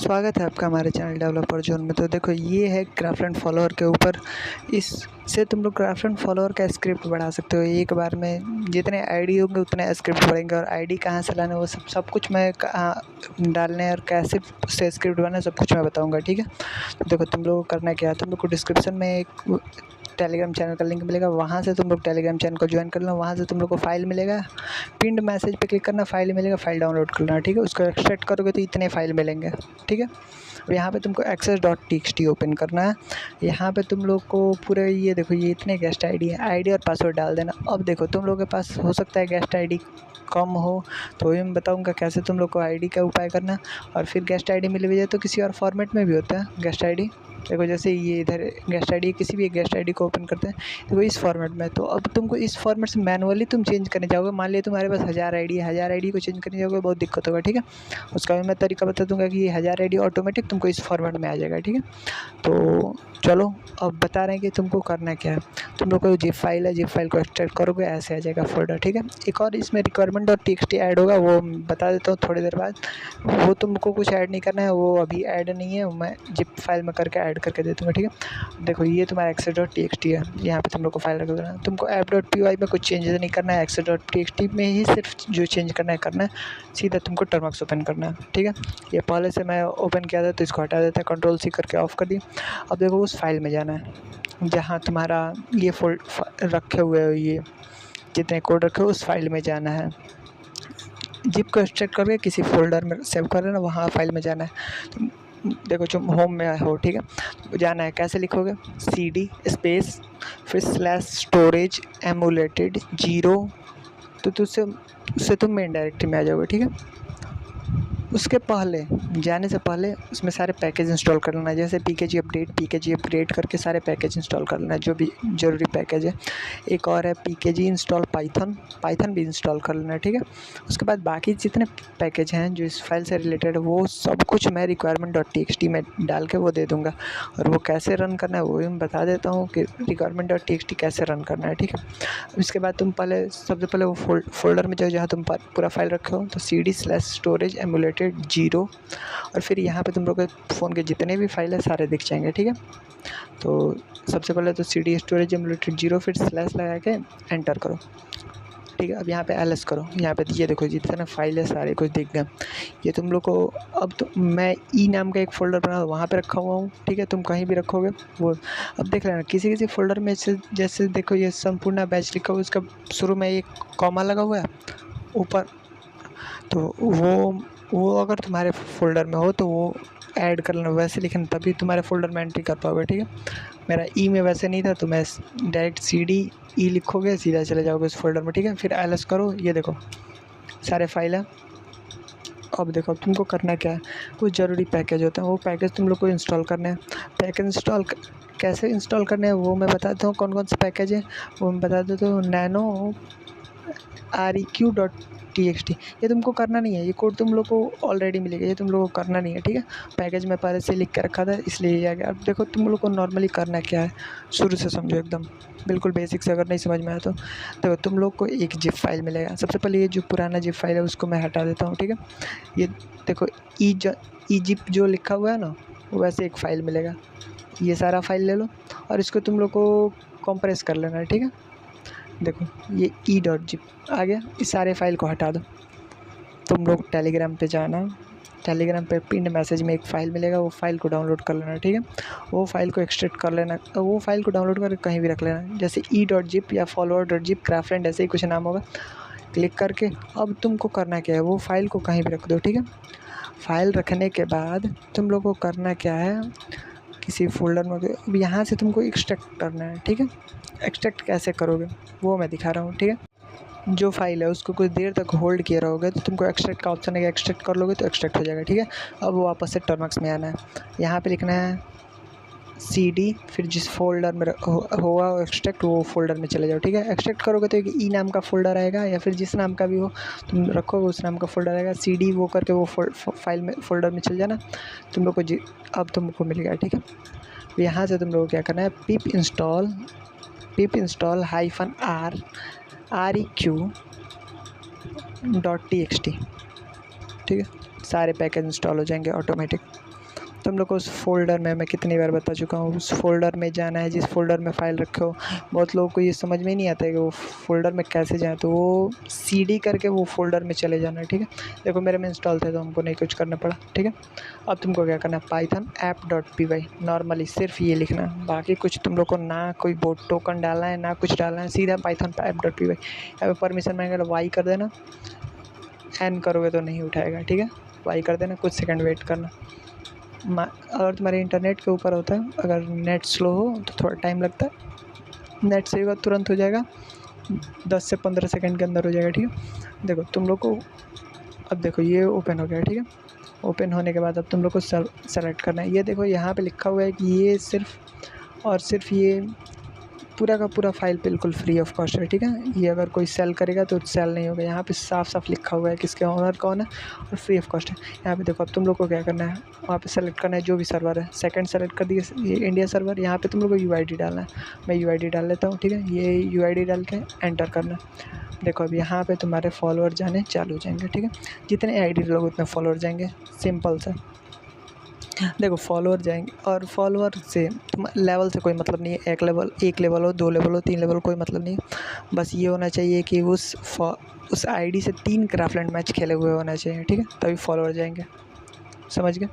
स्वागत है आपका हमारे चैनल डेवलपर जोन में। तो देखो ये है ग्राफ एंड फॉलोअर के ऊपर। इससे तुम लोग ग्राफ एंड फॉलोअर का स्क्रिप्ट बढ़ा सकते हो। एक बार में जितने आईडी होंगे उतने स्क्रिप्ट बढ़ेंगे, और आईडी कहाँ से लाना है वो सब कुछ मैं डालने और कैसे से स्क्रिप्ट बनाना सब कुछ मैं बताऊँगा, ठीक है। तो देखो तुम लोग को करना क्या है, तुम लोग को डिस्क्रिप्शन में एक टेलीग्राम चैनल का लिंक मिलेगा, वहाँ से तुम लोग टेलीग्राम चैनल को ज्वाइन कर लो। वहाँ से तुम लोग को फाइल मिलेगा, पिन्ड मैसेज पे क्लिक करना, फाइल मिलेगा, फाइल डाउनलोड कर लेना, ठीक है। उसको एक्सट्रैक्ट करोगे तो इतने फाइल मिलेंगे, ठीक है। और यहाँ पे तुमको access.txt ओपन करना है। यहाँ पे तुम लोग को पूरे ये देखो ये इतने गेस्ट आईडी है, आईडी और पासवर्ड डाल देना। अब देखो तुम लोगों के पास हो सकता है गेस्ट आईडी कम हो, तो ये मैं बताऊँगा कैसे तुम लोग को आईडी का उपाय करना। और फिर गेस्ट आईडी मिल भी जाए तो किसी और फॉर्मेट में भी होता है गेस्ट आईडी। देखो जैसे ये इधर गेस्ट आईडी, किसी भी एक गेस्ट आईडी को ओपन करते हैं देखो इस फॉर्मेट में। तो अब तुमको इस फॉर्मेट से मैनुअली तुम चेंज करने जाओगे। मान लिया तुम्हारे पास 1000 आईडी है, 1000 आईडी को चेंज करने जाओगे बहुत दिक्कत होगा, ठीक है। उसका भी मैं तरीका बता दूंगा कि ये 1000 आईडी ऑटोमेटिक तुमको इस फॉर्मेट में आ जाएगा, ठीक है। तो चलो अब बता रहे हैं कि तुमको करना क्या है। तुम लोग को जिप फाइल है, जिप फाइल को एक्सट्रैक्ट करोगे, ऐसे आ जाएगा फोल्डर, ठीक है। एक और इसमें रिक्वायरमेंट और टीएक्सटी ऐड होगा, वो बता देता हूँ थोड़ी देर बाद। वो तुमको कुछ ऐड नहीं करना है, वो अभी ऐड नहीं है, मैं जिप फाइल में करके ऐड करके दे दूँगा, ठीक है। देखो ये तुम्हारा access.txt है, यहाँ पे तुम लोग को फाइल रख देना। तुमको app.py में कुछ चेंजेस नहीं करना है, access.txt में ही सिर्फ जो चेंज करना है। सीधा तुमको टर्मक्स ओपन करना है, ठीक है। ये पहले से मैं ओपन किया था तो इसको हटा देता है, Ctrl+C करके ऑफ कर दिया। अब देखो उस फाइल में जाना है जहाँ तुम्हारा ये रखे हुए हो, ये जितने कोड रखे हो उस फाइल में जाना है। जिप को एक्सट्रैक्ट करके किसी फोल्डर में सेव कर लेना, वहाँ फाइल में जाना है। देखो जो होम में हो, ठीक है, जाना है। कैसे लिखोगे, cd स्पेस फिर /storage emulated 0, तो उससे तुम मेन डायरेक्टरी में आ जाओगे, ठीक है। उसके पहले जाने से पहले उसमें सारे पैकेज इंस्टॉल कर लेना है, जैसे पीकेजी अपडेट करके सारे पैकेज इंस्टॉल कर लेना है जो भी ज़रूरी पैकेज है। एक और है पीकेजी इंस्टॉल पाइथन भी इंस्टॉल कर लेना है, ठीक है। उसके बाद बाकी जितने पैकेज हैं जो इस फाइल से रिलेटेड है वो सब कुछ मैं requirement.txt में डाल के वो दे दूँगा। और वो कैसे रन करना है वो भी मैं बता देता हूँ कि requirement.txt कैसे रन करना है, ठीक है। इसके बाद तुम सबसे पहले वो फोल्डर में जाओ जहाँ तुम पूरा फाइल रखे हो, तो cd/storage emulated 0, और फिर यहाँ पे तुम लोग के फ़ोन के जितने भी फाइल है सारे दिख जाएंगे, ठीक है। तो सबसे पहले तो cd/storage emulated 0 फिर स्लैश लगा के एंटर करो, ठीक है। अब यहाँ पे ls करो, यहाँ पे ये देखो जितने फाइल है सारे कुछ दिख गए। ये तुम लोग को अब तो मैं ई नाम का एक फ़ोल्डर बना वहाँ पे रखा हुआ हूँ, ठीक है। तुम कहीं भी रखोगे वो अब देख लेना। किसी फ़ोल्डर में जैसे देखो ये संपूर्ण बैच लिखा हुआ, उसका शुरू में एक कॉमा लगा हुआ है ऊपर, तो वो अगर तुम्हारे फ़ोल्डर में हो तो वो ऐड कर लेना, वैसे लिखना, तभी तुम्हारे फ़ोल्डर में एंट्री कर पाओगे, ठीक है। मेरा ई में वैसे नहीं था तो मैं डायरेक्ट cd ई लिखोगे सीधा चले जाओगे उस फोल्डर में, ठीक है। फिर ls करो, ये देखो सारे फाइल है। अब देखो अब तुमको करना क्या है, कुछ ज़रूरी पैकेज होते हैं, वो पैकेज तुम लोग को इंस्टॉल करने हैं। पैकेज इंस्टॉल कैसे इंस्टॉल करने हैं वो मैं बताता हूँ, कौन कौन से पैकेज है वो मैं बता देता हूँ। nano req.txt ये तुमको करना नहीं है, ये कोड तुम लोग को ऑलरेडी मिलेगा, ये तुम लोग को करना नहीं है, ठीक है। पैकेज में पहले से लिख के रखा था इसलिए ये आ गया। अब देखो तुम लोग को नॉर्मली करना क्या है, शुरू से समझो एकदम बिल्कुल बेसिक से, अगर नहीं समझ में आया तो देखो तुम लोग को एक जिप फाइल मिलेगा। सबसे पहले ये जो पुराना जिप फाइल है उसको मैं हटा देता हूँ, ठीक है। ये देखो ई जिप जो लिखा हुआ है ना वैसे एक फ़ाइल मिलेगा, ये सारा फाइल ले लो और इसको तुम लोग को कंप्रेस कर लेना है, ठीक है। देखो ये e.zip आ गया, इस सारे फाइल को हटा दो। तुम लोग टेलीग्राम पे जाना, टेलीग्राम पे पिन मैसेज में एक फ़ाइल मिलेगा, वो फाइल को डाउनलोड कर लेना, ठीक है। वो फाइल को एक्सट्रैक्ट कर लेना, वो फाइल को डाउनलोड करके कहीं भी रख लेना, जैसे e.zip या follower.zip क्राफ्टलैंड ऐसे ही कुछ नाम होगा। क्लिक करके अब तुमको करना क्या है, वो फाइल को कहीं भी रख दो, ठीक है। फाइल रखने के बाद तुम लोग को करना क्या है, किसी फोल्डर में अब यहाँ से तुमको एक्सट्रैक्ट करना है, ठीक है। एक्सट्रैक्ट कैसे करोगे वो मैं दिखा रहा हूँ, ठीक है। जो फाइल है उसको कुछ देर तक होल्ड किए रहोगे तो तुमको एक्सट्रैक्ट का ऑप्शन है, एक्सट्रैक्ट कर लोगे तो एक्सट्रैक्ट हो जाएगा, ठीक है। अब वापस से टर्मक्स में आना है, यहाँ पे लिखना है cd फिर जिस फोल्डर में होगा एक्सट्रैक्ट वो फोल्डर में चले जाओ, ठीक है। एक्सट्रैक्ट करोगे तो एक ई नाम का फोल्डर आएगा या फिर जिस नाम का भी हो तुम रखोगे उस नाम का फोल्डर आएगा, cd वो करके वो फाइल में फोल्डर में चल जाना तुम लोग को। अब तुमको मिल गया, ठीक है। यहाँ से तुम लोग को क्या करना है, pip install -req.txt, ठीक है। सारे पैकेज इंस्टॉल हो जाएंगे ऑटोमेटिक। तुम लोग को उस फ़ोल्डर में, मैं कितनी बार बता चुका हूँ, उस फ़ोल्डर में जाना है जिस फ़ोल्डर में फ़ाइल रखे हो। बहुत लोगों को ये समझ में ही नहीं आता है कि वो फ़ोल्डर में कैसे जाएँ, तो वो सीडी करके वो फ़ोल्डर में चले जाना है, ठीक है। देखो मेरे में इंस्टॉल थे तो हमको नहीं कुछ करना पड़ा, ठीक है। अब तुमको क्या करना है, python-app.py नॉर्मली सिर्फ ये लिखना है, बाकी कुछ तुम लोग को ना कोई बोट टोकन डालना है ना कुछ डालना है, सीधा python-app.py। यहाँ पे परमिशन मांगेगा तो y कर देना, n करोगे तो नहीं उठाएगा, ठीक है। y कर देना, कुछ सेकंड वेट करना। अगर तुम्हारे इंटरनेट के ऊपर होता है, अगर नेट स्लो हो तो थोड़ा टाइम लगता है, नेट सही होगा तुरंत हो जाएगा, 10 से 15 सेकंड के अंदर हो जाएगा, ठीक है। देखो तुम लोग को अब देखो ये ओपन हो गया, ठीक है। ओपन होने के बाद अब तुम लोग को सेलेक्ट करना है। ये देखो यहाँ पे लिखा हुआ है कि ये सिर्फ और सिर्फ ये पूरा का पूरा फ़ाइल बिल्कुल फ्री ऑफ कॉस्ट है, ठीक है। ये अगर कोई सेल करेगा तो सेल नहीं होगा, यहाँ पे साफ साफ लिखा हुआ है किसके ओनर कौन है और फ्री ऑफ कॉस्ट है। यहाँ पे देखो अब तुम लोग को क्या करना है, वहाँ पे सेलेक्ट करना है जो भी सर्वर है। सेकंड सेलेक्ट कर दिए, ये इंडिया सर्वर। यहाँ पे तुम लोग को यूआईडी डालना है, मैं यूआईडी डाल लेता हूँ, ठीक है। ये यूआईडी डाल के एंटर करना। देखो अब यहाँ पे तुम्हारे फॉलोअर जाने चालू हो जाएंगे, ठीक है। जितने आईडी लोग उतने फॉलोअर जाएंगे, सिंपल सा। देखो फॉलोअर जाएंगे और फॉलोअर से लेवल से कोई मतलब नहीं है, एक लेवल हो, 2 लेवल हो, 3 लेवल, कोई मतलब नहीं है। बस ये होना चाहिए कि उस आईडी से 3 क्राफ्टलैंड मैच खेले हुए होना चाहिए, ठीक है, तभी फॉलोअर जाएंगे, समझ गए।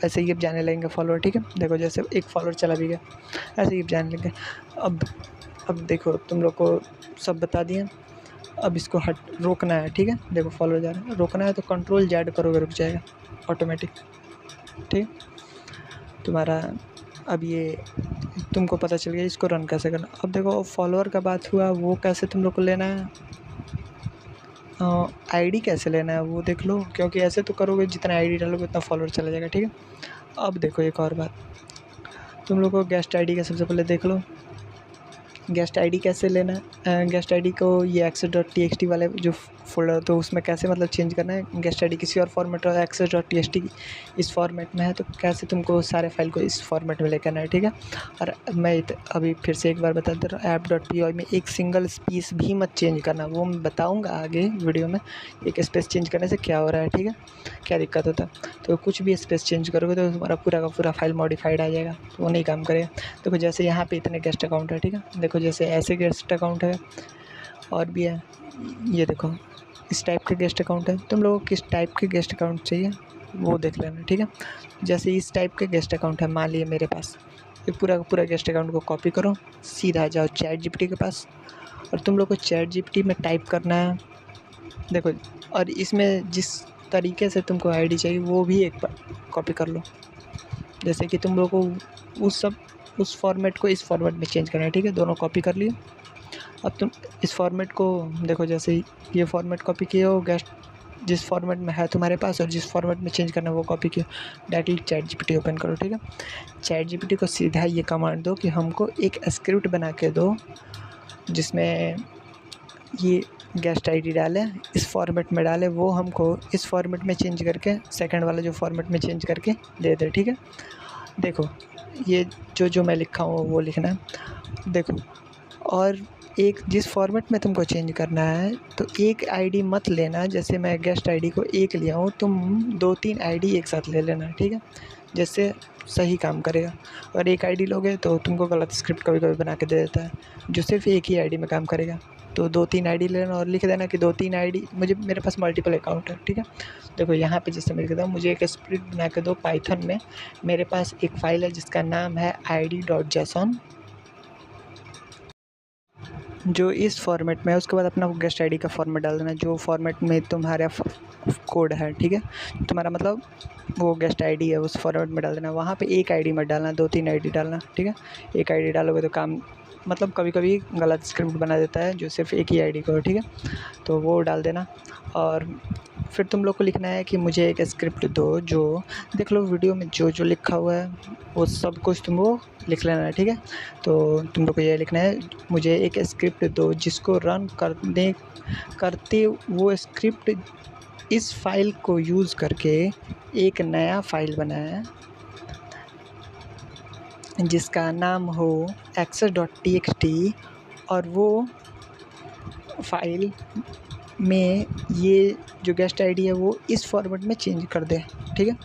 ऐसे ही अब जाने लगेंगे फॉलोअर, ठीक है। देखो जैसे एक फॉलोअर चला भी गया, ऐसे ही अब जाने लगेंगे। अब देखो तुम लोग को सब बता दिए, अब इसको रोकना है, ठीक है। देखो फॉलोअर जा रहा है, रोकना है तो Ctrl-Z करोगे रुक जाएगा ऑटोमेटिक, ठीक। तुम्हारा अब ये तुमको पता चल गया इसको रन कैसे करना। अब देखो फॉलोअर का बात हुआ, वो कैसे तुम लोग को लेना है, आईडी कैसे लेना है वो देख लो, क्योंकि ऐसे तो करोगे जितना आईडी डालोगे उतना फॉलोअर चला जाएगा, ठीक है। अब देखो एक और बात, तुम लोग को गेस्ट आईडी का सबसे पहले देख लो, गेस्ट आईडी कैसे लेना है। गेस्ट आईडी को ये access.txt वाले जो फोल्डर तो उसमें कैसे मतलब चेंज करना है। गेस्ट आईडी किसी और फॉर्मेट और access.txt इस फॉर्मेट में है, तो कैसे तुमको सारे फाइल को इस फॉर्मेट में लेकर आना है, ठीक है। और मैं अभी फिर से एक बार बता दे रहा हूँ, app.py में एक सिंगल स्पेस भी मत चेंज करना, वो मैं बताऊँगा आगे वीडियो में, एक स्पेस चेंज करने से क्या हो रहा है, ठीक है, क्या दिक्कत होता है। तो कुछ भी स्पेस चेंज करोगे तो तुम्हारा पूरा का पूरा फाइल मॉडिफाइड आ जाएगा, तो वो नहीं काम करेगा। देखो जैसे यहाँ पे इतने गेस्ट अकाउंट है, ठीक है। देखो जैसे ऐसे गेस्ट अकाउंट है और भी है, ये देखो इस टाइप के गेस्ट अकाउंट है। तुम लोगों को किस टाइप के गेस्ट अकाउंट चाहिए वो देख लेना, ठीक है। जैसे इस टाइप के गेस्ट अकाउंट है, मान लिए मेरे पास, ये पूरा का पूरा गेस्ट अकाउंट को कॉपी करो, सीधा जाओ ChatGPT के पास और तुम लोग को ChatGPT में टाइप करना है। देखो और इसमें जिस तरीके से तुमको आईडी चाहिए वो भी एक बार कॉपी कर लो। जैसे कि तुम लोग को उस फॉर्मेट को इस फॉर्मेट में चेंज करना है, ठीक है। दोनों कॉपी कर लिए। अब तुम इस फॉर्मेट को देखो, जैसे ये फॉर्मेट कॉपी किए हो, गेस्ट जिस फॉर्मेट में है तुम्हारे पास और जिस फॉर्मेट में चेंज करना है वो कॉपी किए, डायरेक्टली ChatGPT ओपन करो, ठीक है। ChatGPT को सीधा ये कमांड दो कि हमको एक स्क्रिप्ट बना के दो जिसमें ये गेस्ट आईडी डाले, इस फॉर्मेट में डाले, वो हमको इस फॉर्मेट में चेंज करके सेकंड वाला जो फॉर्मेट में चेंज करके दे दे, ठीक है। देखो ये जो मैं लिखा हूँ वो लिखना है। देखो और एक जिस फॉर्मेट में तुमको चेंज करना है तो एक आईडी मत लेना, जैसे मैं गेस्ट आईडी को एक लिया हूँ, तुम 2-3 आईडी एक साथ ले लेना, ठीक है, जिससे सही काम करेगा। और एक आईडी लोगे तो तुमको गलत स्क्रिप्ट कभी कभी बना के दे देता है जो सिर्फ एक ही आईडी में काम करेगा। तो 2-3 आईडी लेना और लिख देना कि 2-3 आईडी, मेरे पास मल्टीपल अकाउंट है, ठीक है। देखो यहाँ पे जैसे मैं लिख देता हूँ, मुझे एक स्क्रिप्ट बना के दो पाइथन में, मेरे पास एक फ़ाइल है जिसका नाम है id.json, जो इस फॉर्मेट में है। उसके बाद अपना गेस्ट आईडी का फॉर्मेट डाल देना जो फॉर्मेट में तुम्हारा कोड है, ठीक है, तुम्हारा मतलब वो गेस्ट आईडी है उस फॉर्मेट में डाल देना। वहाँ पे एक आईडी मत डालना, 2-3 आईडी डालना, ठीक है। एक आईडी डालोगे तो काम मतलब कभी कभी गलत स्क्रिप्ट बना देता है जो सिर्फ एक ही आईडी को, ठीक है, तो वो डाल देना। और फिर तुम लोग को लिखना है कि मुझे एक स्क्रिप्ट दो, जो देख लो वीडियो में जो लिखा हुआ है वो सब कुछ तुमको लिख लेना है, ठीक है। तो तुम लोग को ये लिखना है, मुझे एक स्क्रिप्ट दो जिसको रन करते वो स्क्रिप्ट इस फाइल को यूज़ करके एक नया फाइल बनाए जिसका नाम हो access.txt और वो फाइल में ये जो गेस्ट आईडी है वो इस फॉर्मेट में चेंज कर दे, ठीक है।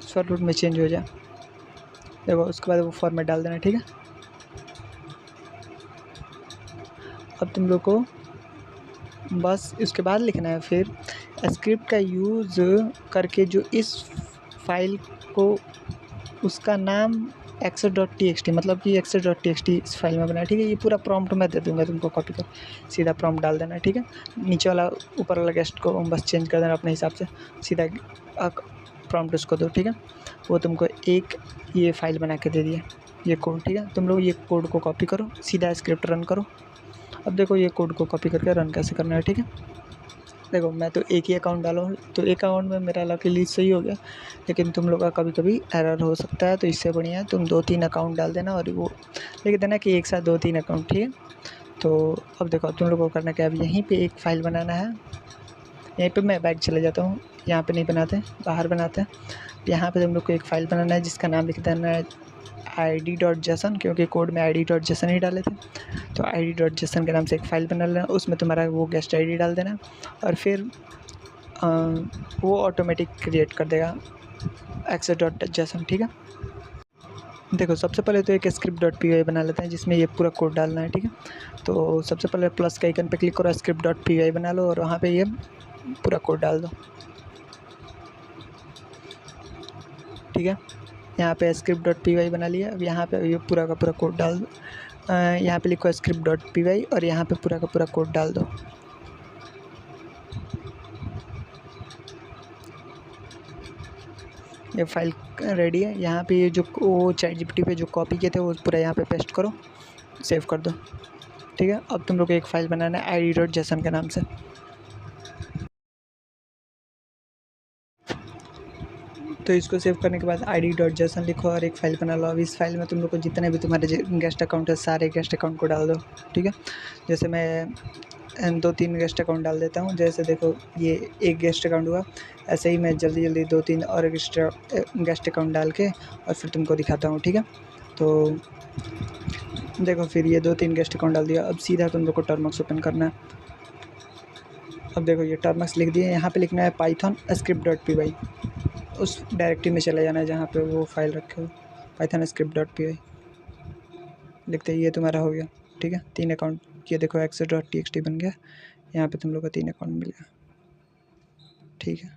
शॉर्ट रूट में चेंज हो जाए। देखो उसके बाद वो फॉर्मेट डाल देना, ठीक है। अब तुम लोग को बस इसके बाद लिखना है फिर स्क्रिप्ट का यूज़ करके जो इस फाइल को उसका नाम access.txt मतलब कि access.txt इस फाइल में बनाया, ठीक है। ये पूरा प्रॉम्प्ट मैं दे दूँगा तुमको, कॉपी कर सीधा प्रॉम्प्ट डाल देना, ठीक है। नीचे वाला ऊपर वाला गेस्ट को बस चेंज कर देना अपने हिसाब से, सीधा प्रॉम्प्ट उसको दो, ठीक है। वो तुमको एक ये फाइल बना के दे दिया, ये कोड, ठीक है। तुम लोग ये कोड को कॉपी करो, सीधा स्क्रिप्ट रन करो। अब देखो ये कोड को कॉपी करके रन कैसे करना है, ठीक है। देखो मैं तो एक ही अकाउंट डाला हूँ, तो एक अकाउंट में मेरा लकीली सही हो गया, लेकिन तुम लोग का कभी कभी एरर हो सकता है। तो इससे बढ़िया है तुम 2-3 अकाउंट डाल देना और वो लिख देना कि एक साथ 2-3 अकाउंट, ठीक है। तो अब देखो तुम लोग को करना क्या, अब यहीं पे एक फ़ाइल बनाना है। यहीं पे मैं बैक चले जाता हूँ, यहाँ पे नहीं बनाते, बाहर बनाते हैं। यहाँ पे तुम लोग को एक फ़ाइल बनाना है जिसका नाम लिख देना है id.json, क्योंकि कोड में id.json ही डाले थे। तो id.json के नाम से एक फ़ाइल बना लेना, उसमें तुम्हारा वो गेस्ट id डाल देना और फिर वो ऑटोमेटिक क्रिएट कर देगा access.json, ठीक है। देखो सबसे पहले तो एक script.py बना लेते हैं जिसमें ये पूरा कोड डालना है, ठीक है। तो सबसे पहले प्लस के आइकन पे क्लिक करो, script.py बना लो और वहाँ पे ये पूरा कोड डाल दो, ठीक है। यहाँ पे script.py बना लिया। अब यहाँ पे ये पूरा का पूरा कोड डाल दो। यहाँ पे लिखो script.py और यहाँ पे पूरा का पूरा कोड डाल दो। ये फाइल रेडी है। यहाँ पे ये जो वो ChatGPT पे जो कॉपी किए थे वो पूरा यहाँ पे पेस्ट करो, सेव कर दो, ठीक है। अब तुम लोग को एक फ़ाइल बनाना है id.json के नाम से। तो इसको सेव करने के बाद id.json लिखो और एक फ़ाइल बना लो। अब इस फाइल में तुम लोग को जितने भी तुम्हारे गेस्ट अकाउंट है सारे गेस्ट अकाउंट को डाल दो, ठीक है। जैसे मैं 2-3 गेस्ट अकाउंट डाल देता हूँ। जैसे देखो ये एक गेस्ट अकाउंट हुआ, ऐसे ही मैं जल्दी 2-3 और गेस्ट अकाउंट डाल के और फिर तुमको दिखाता हूँ, ठीक है। तो देखो फिर ये 2-3 गेस्ट अकाउंट डाल दिया। अब सीधा तुम लोग को टर्मक्स ओपन करना है। अब देखो ये टर्मक्स लिख दिए, यहाँ पे लिखना है पाइथन script.py, उस डायरेक्टरी में चले जाना है जहाँ पे वो फाइल रखे हो, पाइथन script.py लिखते ही ये तुम्हारा हो गया, ठीक है। 3 अकाउंट, ये देखो access.txt बन गया, यहाँ पे तुम लोग को 3 अकाउंट मिल गया, ठीक है।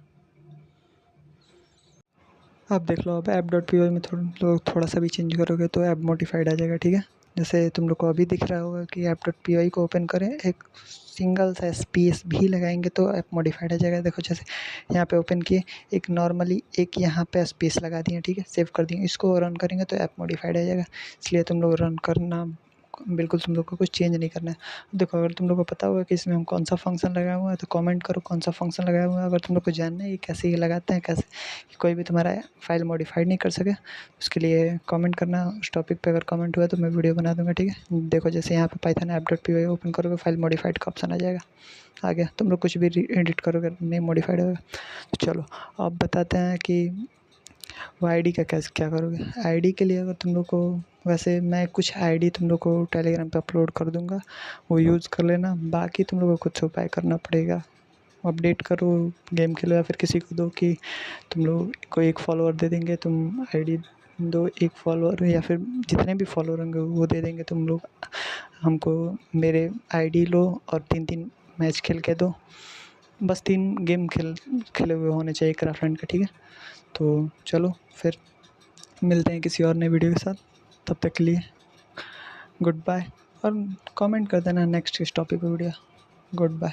अब देख लो, अब app.py में थोड़ा सा भी चेंज करोगे तो ऐप मॉडिफाइड आ जाएगा, ठीक है। जैसे तुम लोग को अभी दिख रहा होगा कि app.py को ओपन करें, एक सिंगल सा स्पेस भी लगाएंगे तो ऐप मॉडिफाइड आ जाएगा। देखो जैसे यहाँ पे ओपन किए, एक नॉर्मली एक यहाँ पे स्पेस लगा दिए, ठीक है, सेव कर दिए। इसको रन करेंगे तो ऐप मॉडिफाइड आ जाएगा, इसलिए तुम लोग रन करना बिल्कुल, तुम लोग को कुछ चेंज नहीं करना है। देखो अगर तुम लोग को पता होगा कि इसमें हम कौन सा फंक्शन लगाया हुआ है तो कमेंट करो कौन सा फंक्शन लगाया हुआ है। अगर तुम लोग को जानना है ये कैसे ये लगाते हैं, कैसे कोई भी तुम्हारा फाइल मॉडिफाइड नहीं कर सके, उसके लिए कमेंट करना। उस टॉपिक पे अगर कमेंट हुआ तो मैं वीडियो बना दूंगा, ठीक है। देखो जैसे यहाँ पे पाइथन app.py ओपन करोगे, फाइल मॉडिफाइड का ऑप्शन आ जाएगा, आ गया। तुम लोग कुछ भी एडिट करोगे नहीं मॉडिफाइड होगा। तो चलो अब बताते हैं कि वो आईडी का कैसे क्या करोगे। आईडी के लिए अगर तुम लोग को, वैसे मैं कुछ आईडी तुम लोग को टेलीग्राम पे अपलोड कर दूंगा, वो यूज़ कर लेना। बाकी तुम लोग को कुछ उपाय करना पड़ेगा, अपडेट करो, गेम खेलो या फिर किसी को दो कि तुम लोग को एक फॉलोअर दे देंगे, तुम आईडी दो, एक फॉलोअर या फिर जितने भी फॉलोअर होंगे वो दे देंगे। तुम लोग हमको मेरे आईडी लो और 3-3 मैच खेल के दो, बस 3 गेम खेले हुए होने चाहिए क्राफ्टलैंड का, ठीक है। तो चलो फिर मिलते हैं किसी और नए वीडियो के साथ, तब तक के लिए गुड बाय। और कमेंट कर देना नेक्स्ट इस टॉपिक पे वीडियो। Good bye.